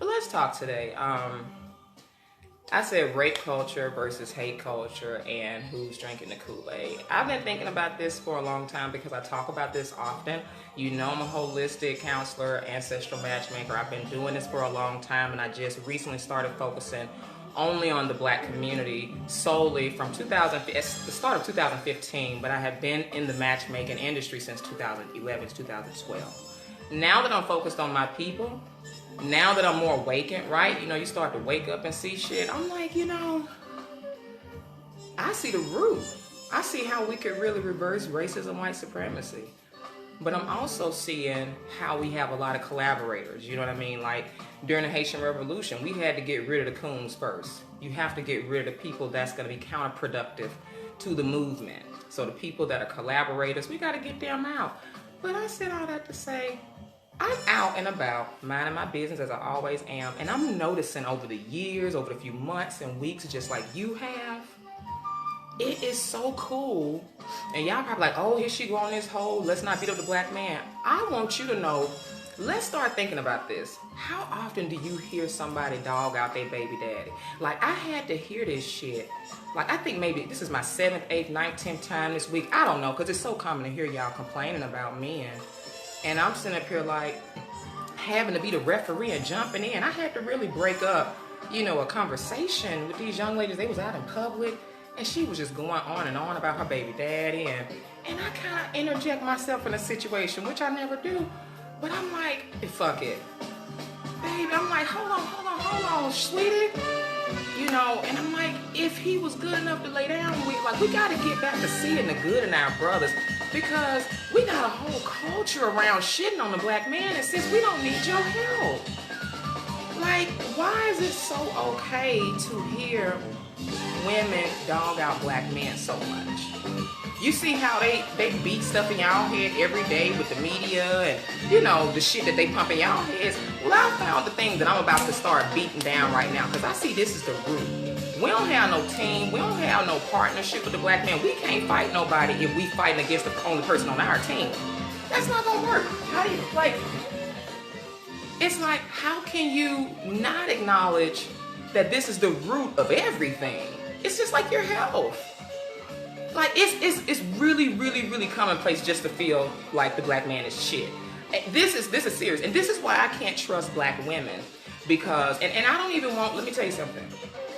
But let's talk today. I said rape culture versus hate culture and who's drinking the Kool-Aid. I've been thinking about this for a long time because I talk about this often. You know, I'm a holistic counselor, ancestral matchmaker. I've been doing this for a long time, and I just recently started focusing only on the black community solely from the start of 2015, but I have been in the matchmaking industry since 2011 to 2012. Now that I'm focused on my people, now that I'm more awakened, right? You know, you start to wake up and see shit. I'm like, I see the root. I see how we could really reverse racism, white supremacy. But I'm also seeing how we have a lot of collaborators. You know what I mean? Like during the Haitian Revolution, we had to get rid of the coons first. You have to get rid of the people that's going to be counterproductive to the movement. So the people that are collaborators, we got to get them out. But I said all that to say, I'm out and about, minding my business as I always am, and I'm noticing over the years, over the few months and weeks, just like you have, it is so cool. And y'all probably like, oh, here she go on this hole, let's not beat up the black man. I want you to know, let's start thinking about this. How often do you hear somebody dog out their baby daddy? Like, I had to hear this shit. Like, I think maybe this is my 7th, 8th, 9th, 10th time this week. I don't know, because it's so common to hear y'all complaining about men. And I'm sitting up here like having to be the referee and jumping in. I had to really break up, a conversation with these young ladies. They was out in public and she was just going on and on about her baby daddy. And I kind of interject myself in a situation, which I never do. But I'm like, fuck it. Baby, I'm like, hold on, sweetie. And I'm like, if he was good enough to lay down with, we got to get back to seeing the good in our brothers, because we got a whole culture around shitting on the black man, and since we don't need your help, like, why is it so okay to hear women dog out black men so much? You see how they beat stuff in y'all head every day with the media and, the shit that they pump in y'all heads. Well, I found the thing that I'm about to start beating down right now, because I see this is the root. We don't have no team. We don't have no partnership with the black man. We can't fight nobody if we fighting against the only person on our team. That's not gonna work. It's like, how can you not acknowledge that this is the root of everything? It's just like your health. Like, it's really, really, really commonplace just to feel like the black man is shit. This is serious. And this is why I can't trust black women. Because, and I don't even want, let me tell you something.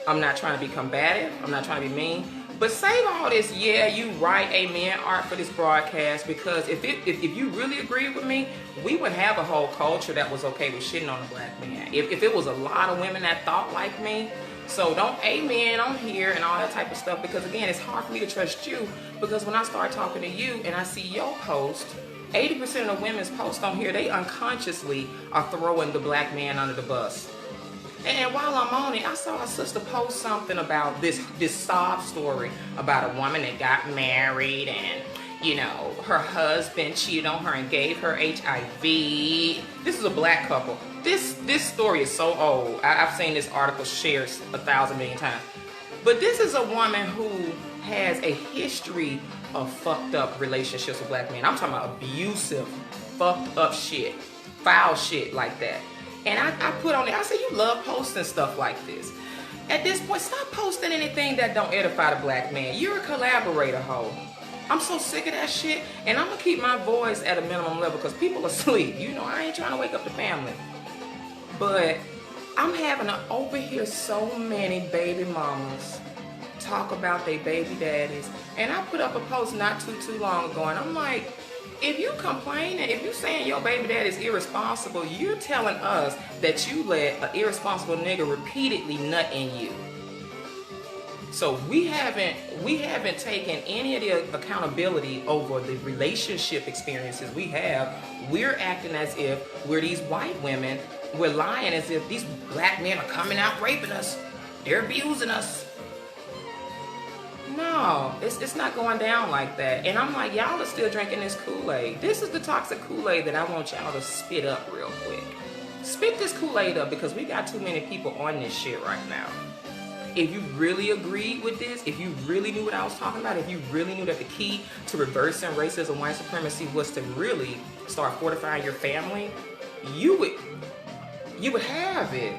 I'm not trying to be combative. I'm not trying to be mean. But save all this, yeah, you right, amen, art for this broadcast. Because if you really agree with me, we would have a whole culture that was okay with shitting on the black man. If it was a lot of women that thought like me. So don't amen on here and all that type of stuff, because again, it's hard for me to trust you, because when I start talking to you and I see your post, 80% of the women's posts on here, they unconsciously are throwing the black man under the bus. And while I'm on it, I saw a sister post something about this sob story about a woman that got married and, her husband cheated on her and gave her HIV. This is a black couple. This story is so old. I've seen this article shared 1,000 million times. But this is a woman who has a history of fucked up relationships with black men. I'm talking about abusive, fucked up shit, foul shit like that. And I put on there, I said, you love posting stuff like this. At this point, stop posting anything that don't edify the black man. You're a collaborator, hoe. I'm so sick of that shit. And I'm going to keep my voice at a minimum level because people are asleep. I ain't trying to wake up the family. But I'm having to overhear so many baby mamas talk about their baby daddies. And I put up a post not too long ago, and I'm like, if you complaining, if you saying your baby daddy is irresponsible, you're telling us that you let an irresponsible nigga repeatedly nut in you. So we haven't taken any of the accountability over the relationship experiences we have. We're acting as if we're these white women. We're lying as if these black men are coming out raping us. They're abusing us. No, it's not going down like that. And I'm like, y'all are still drinking this Kool-Aid. This is the toxic Kool-Aid that I want y'all to spit up real quick. Spit this Kool-Aid up, because we got too many people on this shit right now. If you really agreed with this, if you really knew what I was talking about, if you really knew that the key to reversing racism, white supremacy was to really start fortifying your family, you would you would have it.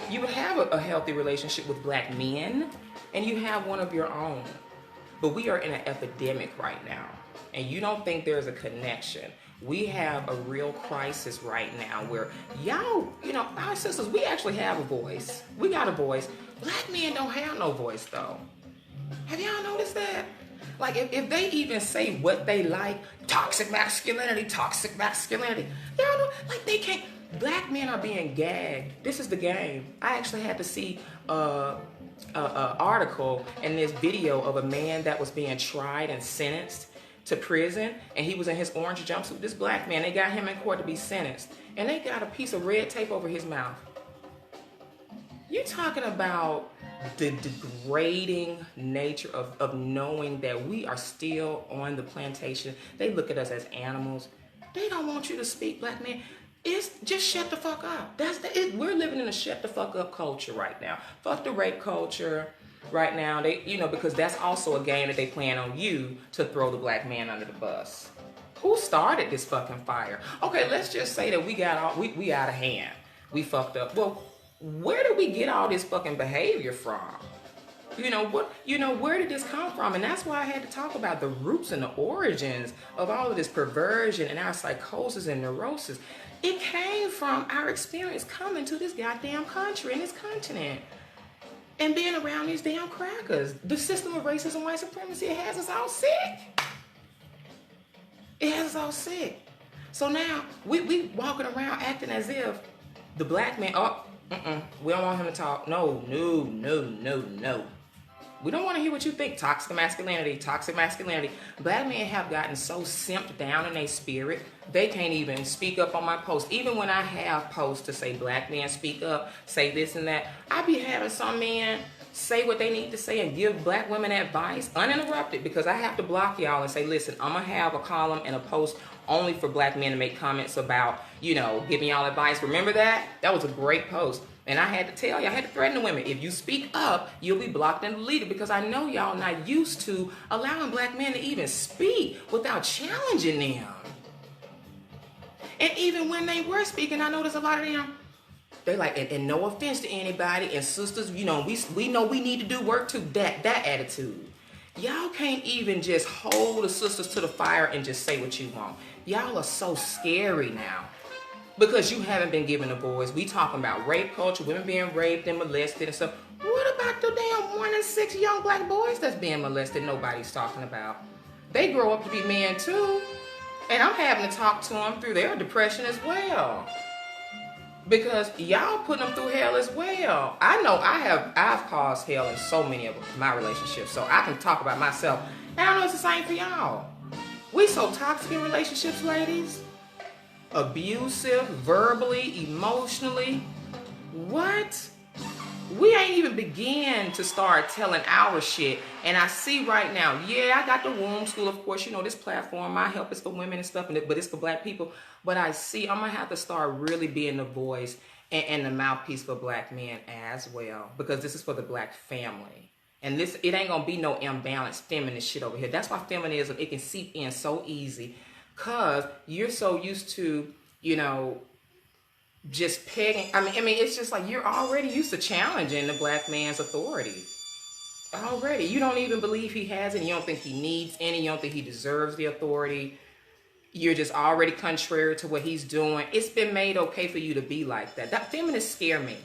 You would have a healthy relationship with black men, and you have one of your own. But we are in an epidemic right now, and you don't think there's a connection. We have a real crisis right now where y'all, our sisters, we actually have a voice. We got a voice. Black men don't have no voice though. Have y'all noticed that? Like if they even say what they like, toxic masculinity, y'all know, like they can't. Black men are being gagged. This is the game. I actually had to see a article and this video of a man that was being tried and sentenced to prison, and he was in his orange jumpsuit. This black man, they got him in court to be sentenced, and they got a piece of red tape over his mouth. You're talking about the degrading nature of knowing that we are still on the plantation. They look at us as animals. They don't want you to speak, black man. It's just shut the fuck up. We're living in a shut the fuck up culture right now. Fuck the rape culture right now. They, because that's also a game that they plan on you to throw the black man under the bus. Who started this fucking fire? Okay, let's just say that we out of hand. We fucked up. Well, where did we get all this fucking behavior from? Where did this come from? And that's why I had to talk about the roots and the origins of all of this perversion and our psychosis and neurosis. It came from our experience coming to this goddamn country and this continent and being around these damn crackers. The system of racism, white supremacy, it has us all sick. It has us all sick. So now we walking around acting as if the black man, we don't want him to talk. No. We don't want to hear what you think. Toxic masculinity. Black men have gotten so simped down in their spirit, they can't even speak up on my post. Even when I have posts to say black men speak up, say this and that, I be having some men say what they need to say and give black women advice uninterrupted, because I have to block y'all and say, listen, I'm going to have a column and a post only for black men to make comments about, giving y'all advice. Remember that? That was a great post. And I had to tell you, I had to threaten the women, if you speak up, you'll be blocked and deleted, because I know y'all not used to allowing black men to even speak without challenging them. And even when they were speaking, I noticed a lot of them, they like, and no offense to anybody, and sisters, we know we need to do work too, that attitude. Y'all can't even just hold the sisters to the fire and just say what you want. Y'all are so scary now. Because you haven't been given a voice. We talking about rape culture, women being raped and molested and stuff. What about the damn 1 in 6 young black boys that's being molested nobody's talking about? They grow up to be men too. And I'm having to talk to them through their depression as well. Because y'all putting them through hell as well. I know I've caused hell in so many of my relationships. So I can talk about myself. And I know it's the same for y'all. We so toxic in relationships, ladies. Abusive, verbally, emotionally. What? We ain't even begin to start telling our shit. And I see right now, yeah, I got the womb school, of course, this platform, my help is for women and stuff, but it's for black people. But I see I'm gonna have to start really being the voice and the mouthpiece for black men as well, because this is for the black family. And it ain't gonna be no imbalanced feminist shit over here. That's why feminism, it can seep in so easy. Because you're so used to, just pegging. I mean, it's just like you're already used to challenging the black man's authority. Already. You don't even believe he has any. You don't think he needs any. You don't think he deserves the authority. You're just already contrary to what he's doing. It's been made okay for you to be like that. That feminists scare me.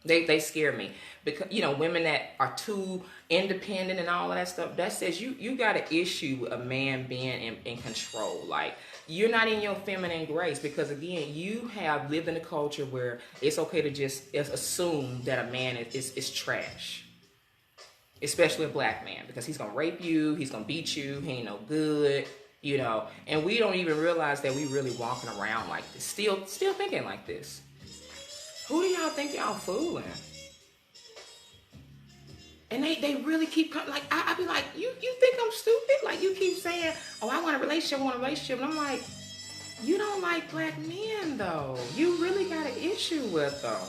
They scare me. Because, women that are too independent and all of that stuff, that says you got an issue with a man being in control. Like, you're not in your feminine grace, because, again, you have lived in a culture where it's okay to just assume that a man is trash. Especially a black man, because he's going to rape you, he's going to beat you, he ain't no good, And we don't even realize that we really walking around like this, still thinking like this. Who do y'all think y'all fooling? And they really keep coming. Like, I be like, you think I'm stupid? Like, you keep saying, oh, I want a relationship. And I'm like, you don't like black men, though. You really got an issue with them.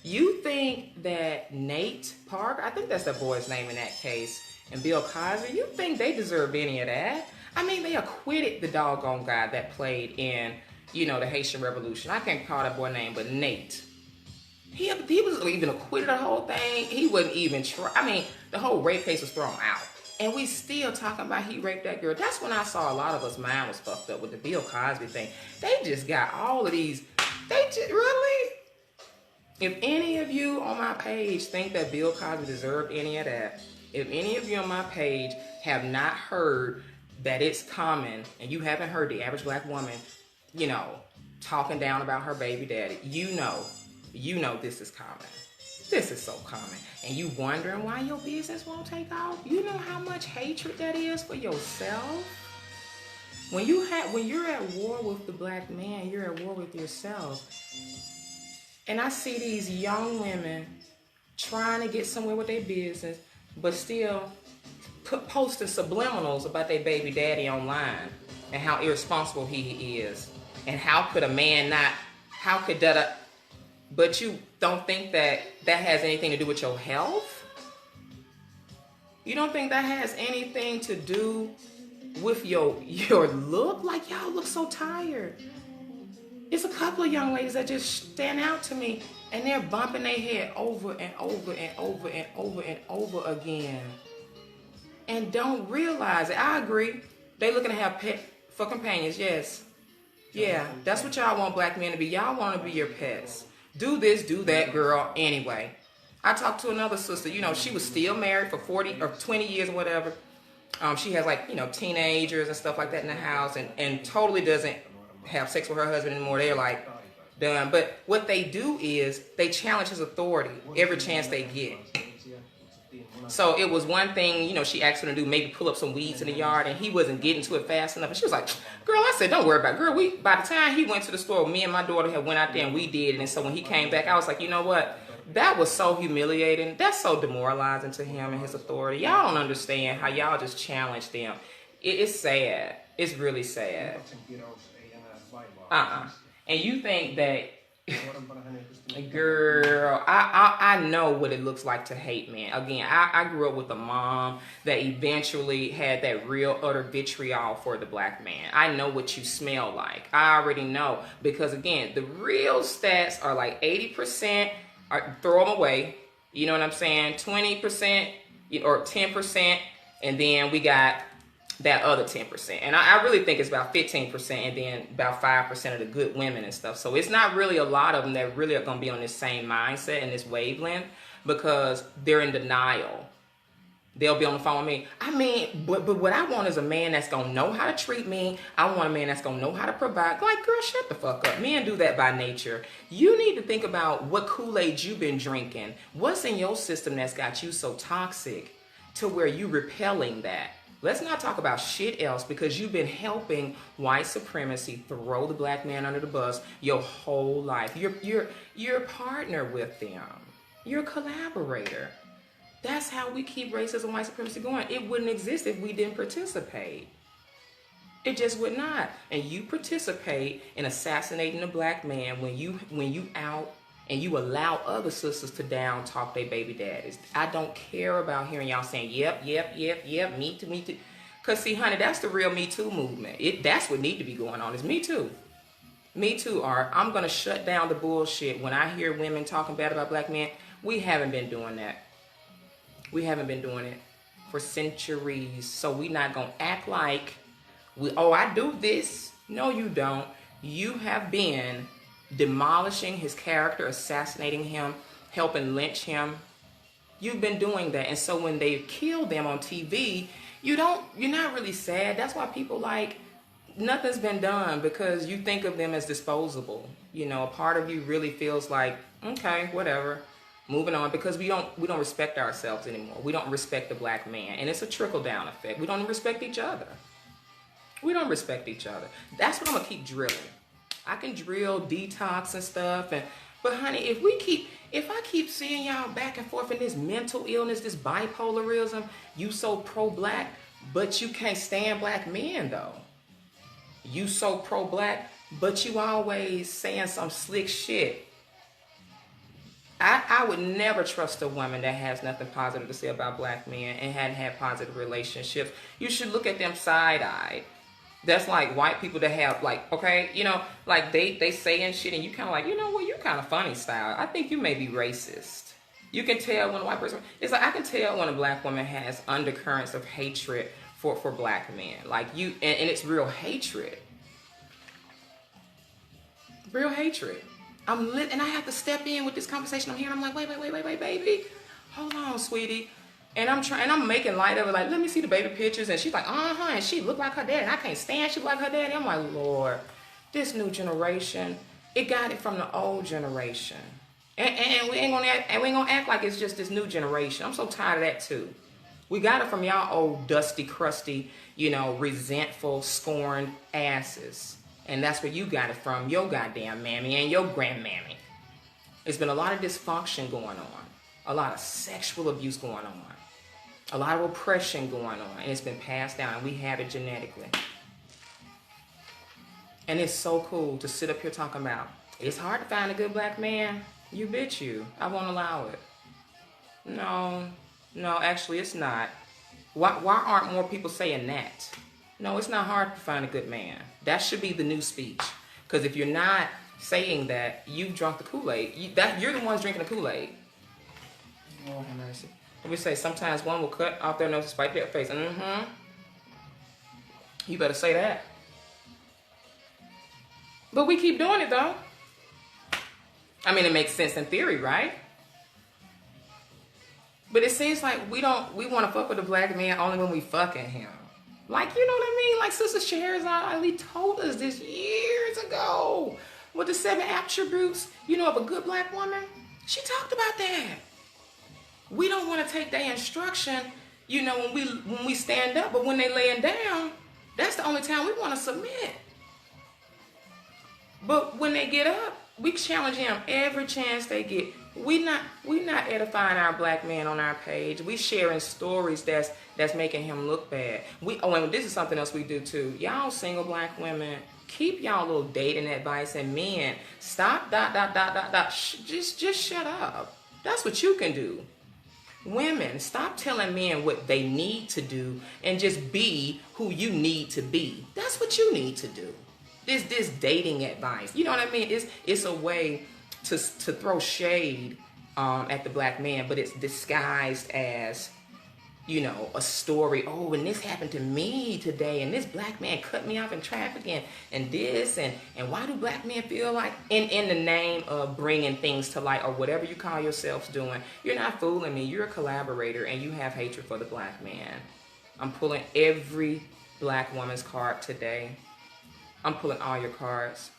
You think that Nate Parker, I think that's the boy's name in that case, and Bill Cosby, you think they deserve any of that? I mean, they acquitted the doggone guy that played in, the Haitian Revolution. I can't call that boy name, but Nate. He was even acquitted of the whole thing. He wasn't even the whole rape case was thrown out. And we still talking about he raped that girl. That's when I saw a lot of us mind was fucked up with the Bill Cosby thing. They just got all of these. They just, really? If any of you on my page think that Bill Cosby deserved any of that, if any of you on my page have not heard that it's common, and you haven't heard the average black woman, talking down about her baby daddy, you know this is common. This is so common. And you wondering why your business won't take off? You know how much hatred that is for yourself? When you're at war with the black man, you're at war with yourself. And I see these young women trying to get somewhere with their business, but still posting subliminals about their baby daddy online and how irresponsible he is. And how could a man but you don't think that has anything to do with your health? You don't think that has anything to do with your look? Like, y'all look so tired. It's a couple of young ladies that just stand out to me, and they're bumping their head over and over and over and over and over again, and don't realize it. I agree. They looking to have for companions. Yes. Yeah, that's what y'all want black men to be. Y'all want to be your pets. Do this, do that, girl. Anyway, I talked to another sister. She was still married for 40 or 20 years or whatever. She has teenagers and stuff like that in the house, and totally doesn't have sex with her husband anymore. They're like done. But what they do is they challenge his authority every chance they get. So it was one thing, she asked him to do, maybe pull up some weeds in the yard, and he wasn't getting to it fast enough. And she was like, girl, I said, don't worry about it. Girl, by the time he went to the store, me and my daughter had went out there and we did it. And so when he came back, I was like, you know what? That was so humiliating. That's so demoralizing to him and his authority. Y'all don't understand how y'all just challenge them. It's sad. It's really sad. And you think that, girl, I know what it looks like to hate men. Again, I grew up with a mom that eventually had that real utter vitriol for the black man. I know what you smell like. I already know, because again, the real stats are like 80% throw them away. You know what I'm saying? 20% or 10%, and then we got that other 10%. And I really think it's about 15%, and then about 5% of the good women and stuff. So it's not really a lot of them that really are going to be on this same mindset and this wavelength, because they're in denial. They'll be on the phone with me. But what I want is a man that's going to know how to treat me. I want a man that's going to know how to provide. Like, girl, shut the fuck up. Men do that by nature. You need to think about what koolaid you've been drinking. What's in your system that's got you so toxic to where you repelling that? Let's not talk about shit else, because you've been helping white supremacy throw the black man under the bus your whole life. You're a partner with them. You're a collaborator. That's how we keep racism and white supremacy going. It wouldn't exist if we didn't participate. It just would not. And you participate in assassinating the black man when you out and you allow other sisters to down talk their baby daddies. I don't care about hearing y'all saying, yep, me too. Because see, honey, that's the real Me Too movement. That's what need to be going on, is Me Too. Me Too, or I'm going to shut down the bullshit when I hear women talking bad about black men. We haven't been doing that. We haven't been doing it for centuries. So we're not going to act like, I do this. No, you don't. You have been demolishing his character, assassinating him, helping lynch him. You've been doing that. And so when they kill them on TV, you're not really sad. That's why people nothing's been done, because you think of them as disposable. A part of you really feels like, okay, whatever, moving on, because we don't respect ourselves anymore. We don't respect the black man. And it's a trickle down effect. We don't respect each other. We don't respect each other. That's what I'm gonna keep drilling. I can drill detox and stuff, but honey, if I keep seeing y'all back and forth in this mental illness, this bipolarism, you so pro-black, but you can't stand black men though. You so pro-black, but you always saying some slick shit. I would never trust a woman that has nothing positive to say about black men and hadn't had positive relationships. You should look at them side-eyed. That's like white people that have like, okay, you know, like they saying shit and you kind of like, you know what, you kind of funny style. I think you may be racist. You can tell when a white person, it's like I can tell when a black woman has undercurrents of hatred for black men. Like you, and it's real hatred. Real hatred. I'm lit, and I have to step in with this conversation I'm hearing. I'm like, wait, baby. Hold on, sweetie. And I'm making light of it, like, let me see the baby pictures. And she's like, and she looked like her dad. And I can't stand she looked like her daddy. I'm like, Lord, this new generation, it got it from the old generation. And we ain't gonna act like it's just this new generation. I'm so tired of that too. We got it from y'all old dusty, crusty, you know, resentful, scorned asses. And that's where you got it from, your goddamn mammy and your grandmammy. There's been a lot of dysfunction going on, a lot of sexual abuse going on, a lot of oppression going on, and it's been passed down, and we have it genetically. And it's so cool to sit up here talking about, it's hard to find a good black man. You bitch you. I won't allow it. No, actually it's not. Why aren't more people saying that? No, it's not hard to find a good man. That should be the new speech. Because if you're not saying that, you've drunk the Kool-Aid. You're the ones drinking the Kool-Aid. Oh, have mercy. We say sometimes one will cut off their nose to spite their face. You better say that. But we keep doing it though. I mean, it makes sense in theory, right? But it seems like we want to fuck with a black man only when we fucking him. Like, you know what I mean? Like Sister Scheherazade told us this years ago with the 7 attributes, you know, of a good black woman. She talked about that. We don't want to take their instruction, you know, when we stand up, but when they laying down, that's the only time we want to submit. But when they get up, we challenge them every chance they get. We not edifying our black man on our page. We sharing stories that's making him look bad. And this is something else we do too. Y'all single black women, keep y'all little dating advice, and men, stop ... Just shut up. That's what you can do. Women, stop telling men what they need to do and just be who you need to be. That's what you need to do. This dating advice, you know what I mean? It's a way to throw shade at the black man, but it's disguised as, you know, a story. Oh, and this happened to me today, and this black man cut me off in traffic, and this, and why do black men feel like, in the name of bringing things to light or whatever you call yourselves doing, you're not fooling me. You're a collaborator, and you have hatred for the black man. I'm pulling every black woman's card today. I'm pulling all your cards.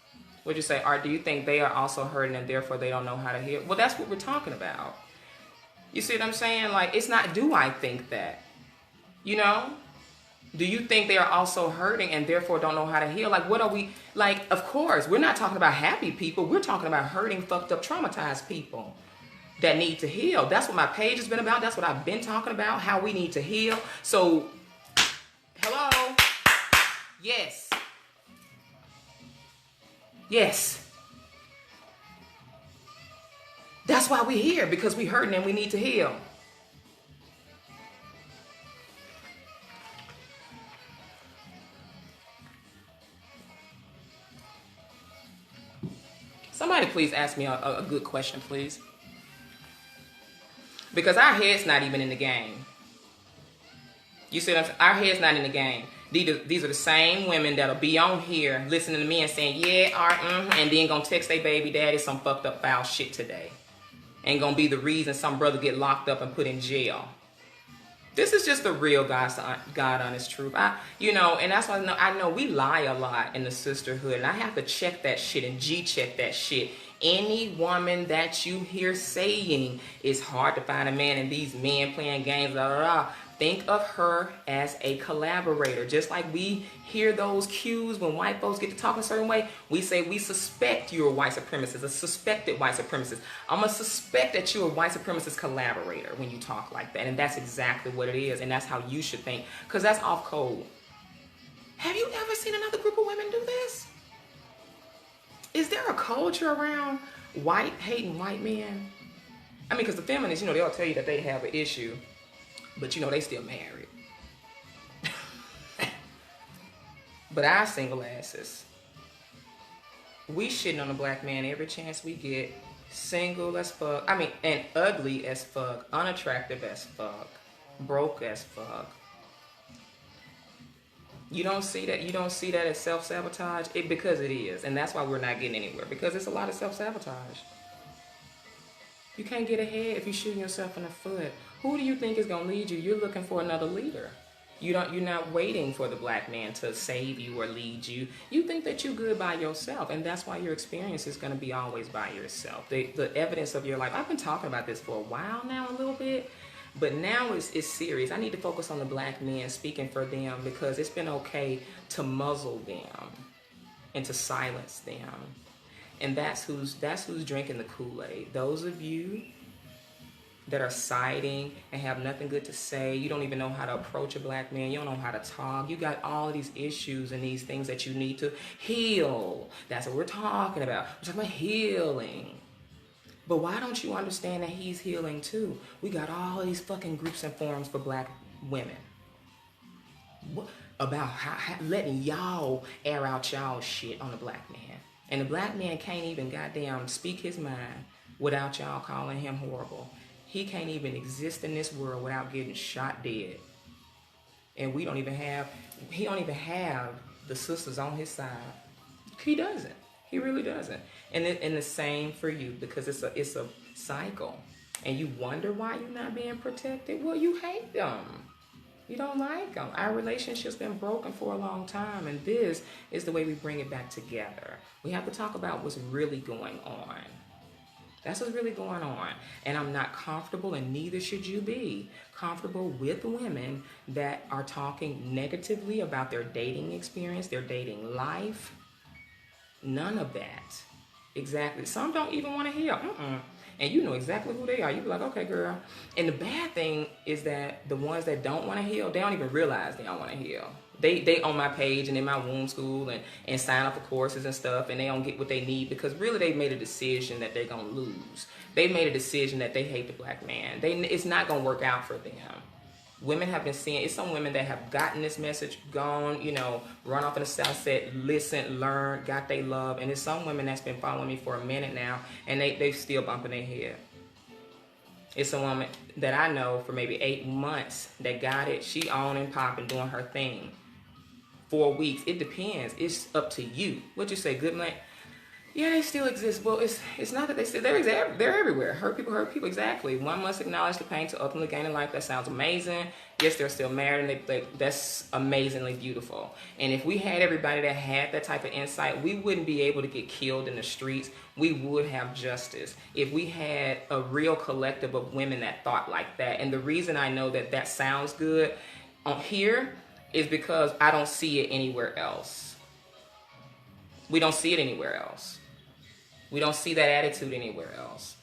What'd you say? Or do you think they are also hurting and therefore they don't know how to heal? Well, that's what we're talking about. You see what I'm saying? Like, it's not, do I think that? You know? Do you think they are also hurting and therefore don't know how to heal? Like, what are we, like, of course, we're not talking about happy people. We're talking about hurting, fucked up, traumatized people that need to heal. That's what my page has been about. That's what I've been talking about, how we need to heal. So, hello? Yes. Yes. That's why we're here, because we're hurting and we need to heal. Somebody please ask me a good question, please. Because our head's not even in the game. You see what I'm saying? Our head's not in the game. These are the same women that'll be on here listening to me and saying, yeah, and then gonna text their baby daddy some fucked up foul shit today. And gonna be the reason some brother get locked up and put in jail. This is just the real God honest truth. And that's why I know we lie a lot in the sisterhood, and I have to check that shit and G-check that shit. Any woman that you hear saying it's hard to find a man and these men playing games, blah, blah, blah, think of her as a collaborator. Just like we hear those cues when white folks get to talk a certain way, we say we suspect you're a white supremacist, a suspected white supremacist. I'm going to suspect that you're a white supremacist collaborator when you talk like that. And that's exactly what it is. And that's how you should think, because that's off code. Have you ever seen another group of women do this? Is there a culture around hating white men? I mean, because the feminists, they'll tell you that they have an issue, but they still married. But our single asses, we shitting on a black man every chance we get. Single as fuck. I mean, and ugly as fuck. Unattractive as fuck. Broke as fuck. You don't see that? You don't see that as self-sabotage? Because it is. And that's why we're not getting anywhere. Because it's a lot of self-sabotage. You can't get ahead if you're shooting yourself in the foot. Who do you think is going to lead you? You're looking for another leader. You're not waiting for the black man to save you or lead you. You think that you're good by yourself, and that's why your experience is going to be always by yourself. The evidence of your life. I've been talking about this for a while now, a little bit, but now it's serious. I need to focus on the black men, speaking for them, because it's been okay to muzzle them and to silence them, and that's who's drinking the Kool-Aid. Those of you that are siding and have nothing good to say. You don't even know how to approach a black man. You don't know how to talk. You got all of these issues and these things that you need to heal. That's what we're talking about. We're talking about healing. But why don't you understand that he's healing too? We got all of these fucking groups and forums for black women. What about how letting y'all air out y'all shit on the black man. And the black man can't even goddamn speak his mind without y'all calling him horrible. He can't even exist in this world without getting shot dead. And he don't even have the sisters on his side. He doesn't. He really doesn't. And the same for you, because it's a cycle. And you wonder why you're not being protected. Well, you hate them. You don't like them. Our relationship's been broken for a long time, and this is the way we bring it back together. We have to talk about what's really going on. That's what's really going on. And I'm not comfortable, and neither should you be, comfortable with women that are talking negatively about their dating experience, their dating life. None of that. Exactly. Some don't even want to hear. And you know exactly who they are. You be like, okay, girl. And the bad thing is that the ones that don't want to heal, they don't even realize they don't want to heal. They on my page and in my womb school and sign up for courses and stuff, and they don't get what they need because really they made a decision that they're going to lose. They made a decision that they hate the black man. It's not going to work out for them. Women have been seeing, it's some women that have gotten this message, gone, run off in the south, said, listen, learn, got they love. And there's some women that's been following me for a minute now, and they still bumping their head. It's a woman that I know for maybe 8 months that got it. She on and popping, doing her thing. 4 weeks. It depends. It's up to you. What you say, good man? Yeah, they still exist. Well, it's not that they still, they're everywhere. Hurt people, exactly. One must acknowledge the pain to ultimately gain a life. That sounds amazing. Yes, they're still married, and that's amazingly beautiful. And if we had everybody that had that type of insight, we wouldn't be able to get killed in the streets. We would have justice if we had a real collective of women that thought like that. And the reason I know that that sounds good on here is because I don't see it anywhere else. We don't see it anywhere else. We don't see that attitude anywhere else.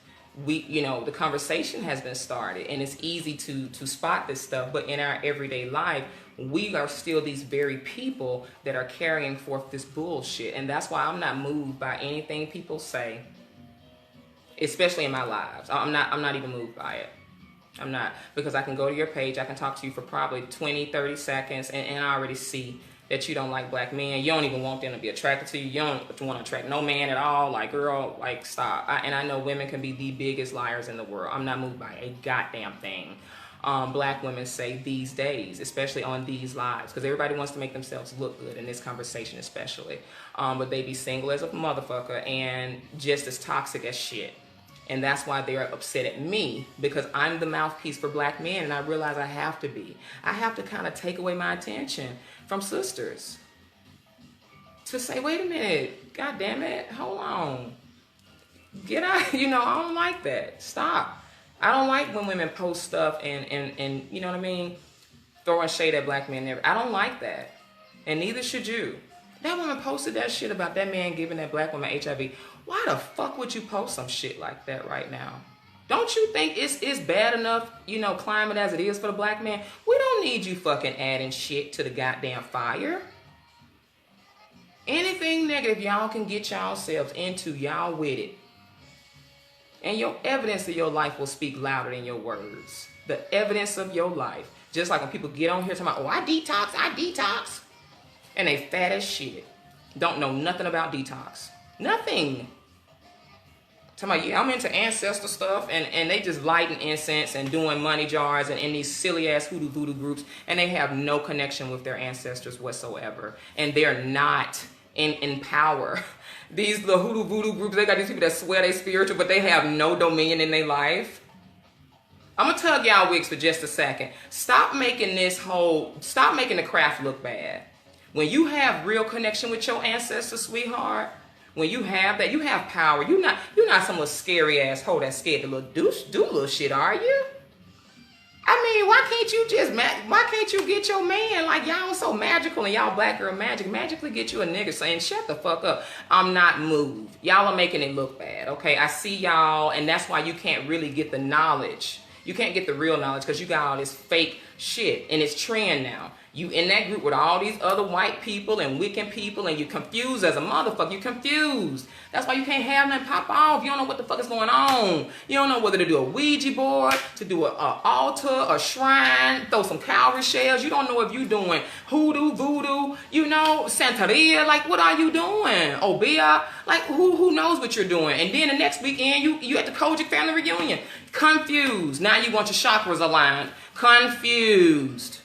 The conversation has been started, and it's easy to spot this stuff, but in our everyday life, we are still these very people that are carrying forth this bullshit. And that's why I'm not moved by anything people say, especially in my lives. I'm not even moved by it. I'm not, because I can go to your page, I can talk to you for probably 20, 30 seconds, and I already see that you don't like black men. You don't even want them to be attracted to you. You don't want to attract no man at all. Like, girl, like, stop. And I know women can be the biggest liars in the world. I'm not moved by a goddamn thing. Black women say these days, especially on these lives, because everybody wants to make themselves look good in this conversation especially. But they be single as a motherfucker and just as toxic as shit. And that's why they're upset at me, because I'm the mouthpiece for black men, and I realize I have to be. I have to kind of take away my attention from sisters to say, wait a minute, God damn it, hold on. Get out, I don't like that. Stop. I don't like when women post stuff and you know what I mean, throwing shade at black men. I don't like that. And neither should you. That woman posted that shit about that man giving that black woman HIV. Why the fuck would you post some shit like that right now? Don't you think it's bad enough, climate as it is for the black man? We don't need you fucking adding shit to the goddamn fire. Anything negative y'all can get yourselves into, y'all with it. And your evidence of your life will speak louder than your words. The evidence of your life. Just like when people get on here talking about, I detox. And they fat as shit. Don't know nothing about detox. Nothing. Talking about, yeah, I'm into ancestor stuff, and they just lighting incense and doing money jars and in these silly ass hoodoo voodoo groups, and they have no connection with their ancestors whatsoever. And they're not in power. The hoodoo voodoo groups, they got these people that swear they spiritual, but they have no dominion in their life. I'm gonna tug y'all wigs for just a second. Stop making the craft look bad. When you have real connection with your ancestors, sweetheart, when you have that, you have power. You're not some little scary ass hoe that's scared to do little shit, are you? I mean, why can't you get your man, like y'all so magical and y'all black girl magically get you a nigga saying, shut the fuck up, I'm not moved. Y'all are making it look bad, okay? I see y'all, and that's why you can't really get the knowledge. You can't get the real knowledge because you got all this fake shit, and it's trend now. You in that group with all these other white people and Wiccan people, and you confused as a motherfucker. You confused. That's why you can't have nothing pop off. You don't know what the fuck is going on. You don't know whether to do a Ouija board, to do an altar, a shrine, throw some cowrie shells. You don't know if you doing hoodoo, voodoo, Santeria. Like, what are you doing? Obia? Like, who knows what you're doing? And then the next weekend, you at the Kojic family reunion. Confused. Now you want your chakras aligned. Confused.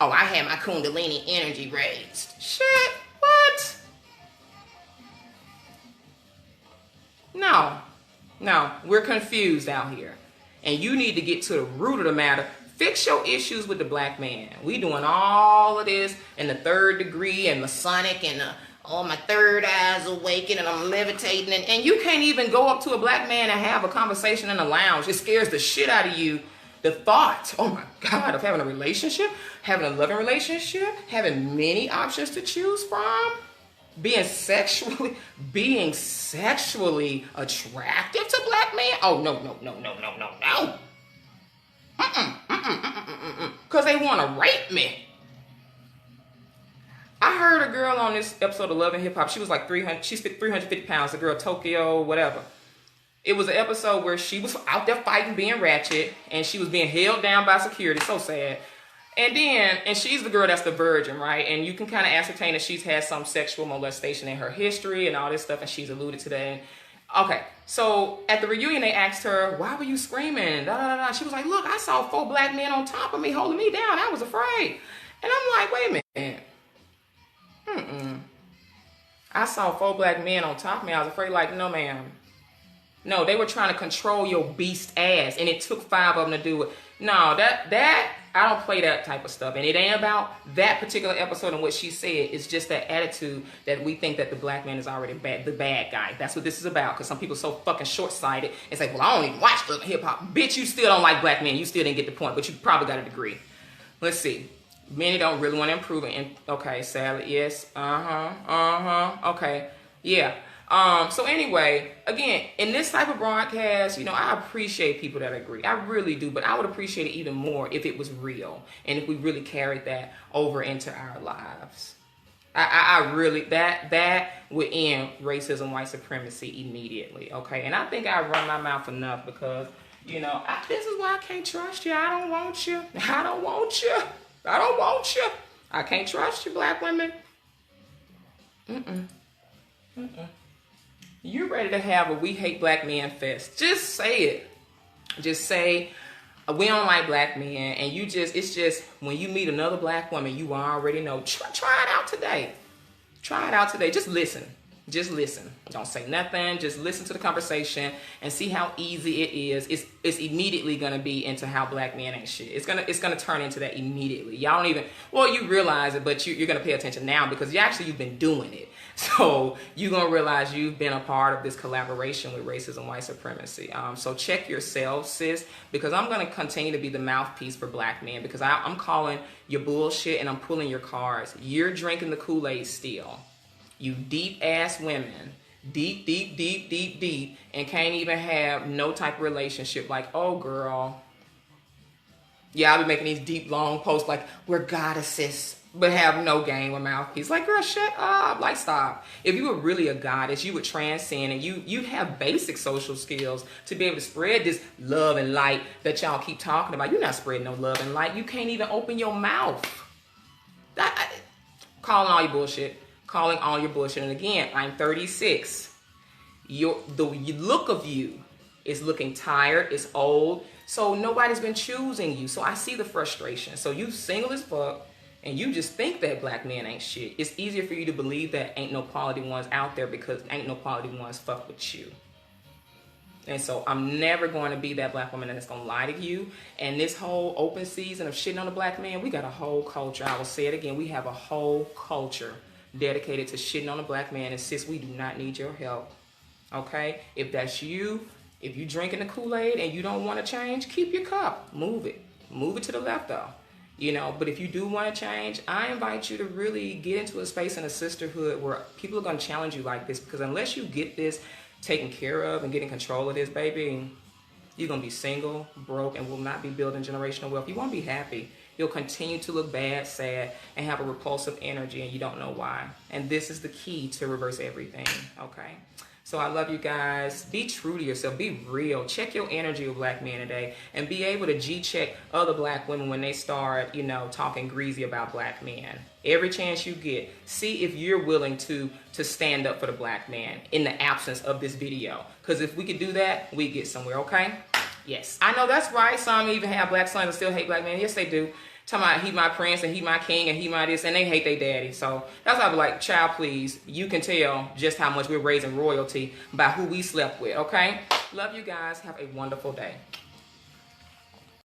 Oh, I had my Kundalini energy raised. Shit, what? No, we're confused out here. And you need to get to the root of the matter. Fix your issues with the black man. We doing all of this in the third degree and Masonic and my third eye's awakened and I'm levitating. And you can't even go up to a black man and have a conversation in a lounge. It scares the shit out of you. The thought, oh my God, of having a relationship, having a loving relationship, having many options to choose from, being sexually attractive to black men. Oh, no. Because they want to rape me. I heard a girl on this episode of Love and Hip Hop. She was like 350 pounds, the girl Tokyo, whatever. It was an episode where she was out there fighting, being ratchet, and she was being held down by security. So sad. And she's the girl that's the virgin, right? And you can kind of ascertain that she's had some sexual molestation in her history and all this stuff, and she's alluded to that. Okay, so at the reunion, they asked her, why were you screaming? She was like, look, I saw 4 black men on top of me holding me down. I was afraid. And I'm like, wait a minute. I saw 4 black men on top of me. I was afraid. Like, no, ma'am. No, they were trying to control your beast ass, and it took 5 of them to do it. No, that I don't play that type of stuff, and it ain't about that particular episode and what she said. It's just that attitude that we think that the black man is already the bad guy. That's what this is about, because some people are so fucking short-sighted and say, well, I don't even watch hip-hop. Bitch, you still don't like black men. You still didn't get the point, but you probably got a degree. Let's see. Many don't really want to improve it. Okay, sadly, yes. Okay, yeah. So anyway, again, in this type of broadcast, I appreciate people that agree. I really do, but I would appreciate it even more if it was real and if we really carried that over into our lives. I really, that would end racism, white supremacy immediately, okay? And I think I run my mouth enough because, this is why I can't trust you. I don't want you. I can't trust you, black women. You ready to have a we hate black men fest? Just say it. Just say we don't like black men, and it's just when you meet another black woman, you already know. Try it out today. Try it out today. Just listen. Just listen. Don't say nothing. Just listen to the conversation and see how easy it is. It's immediately gonna be into how black men ain't shit. It's gonna turn into that immediately. Y'all don't even, well, you realize it, but you're gonna pay attention now because you've been doing it. So you're gonna realize you've been a part of this collaboration with racism, white supremacy. So check yourself, sis, because I'm gonna continue to be the mouthpiece for black men because I'm calling your bullshit and I'm pulling your cards. You're drinking the Kool-Aid still. You deep ass women, deep, and can't even have no type of relationship. Like, oh girl, yeah, I'll be making these deep long posts like we're goddesses, but have no game with mouthpiece. Like, girl, shut up. Like, stop. If you were really a goddess, you would transcend and you'd have basic social skills to be able to spread this love and light that y'all keep talking about. You're not spreading no love and light. You can't even open your mouth. Calling all your bullshit. Calling all your bullshit. And again, I'm 36. The look of you is looking tired. It's old. So nobody's been choosing you. So I see the frustration. So you single as fuck and you just think that black men ain't shit. It's easier for you to believe that ain't no quality ones out there because ain't no quality ones fuck with you. And so I'm never going to be that black woman that's going to lie to you. And this whole open season of shitting on a black man, we got a whole culture. I will say it again. We have a whole culture dedicated to shitting on a black man. And sis, we do not need your help. Okay? If that's you, if you drinking the Kool-Aid and you don't want to change, keep your cup. Move it. Move it to the left though. You know, but if you do want to change, I invite you to really get into a space in a sisterhood where people are going to challenge you like this. Because unless you get this taken care of and getting control of this, baby, you're going to be single, broke, and will not be building generational wealth. You won't be happy. You'll continue to look bad, sad, and have a repulsive energy, and you don't know why. And this is the key to reverse everything, okay? So I love you guys. Be true to yourself. Be real. Check your energy with black men today and be able to G-check other black women when they start, you know, talking greasy about black men. Every chance you get, see if you're willing to stand up for the black man in the absence of this video. Because if we could do that, we get somewhere, okay? Yes. I know that's right. Some even have black sons and still hate black men. Yes, they do. Talking about he my prince and he my king and he my this, and they hate their daddy. So that's why I be like, child, please, you can tell just how much we're raising royalty by who we slept with, okay? Love you guys. Have a wonderful day.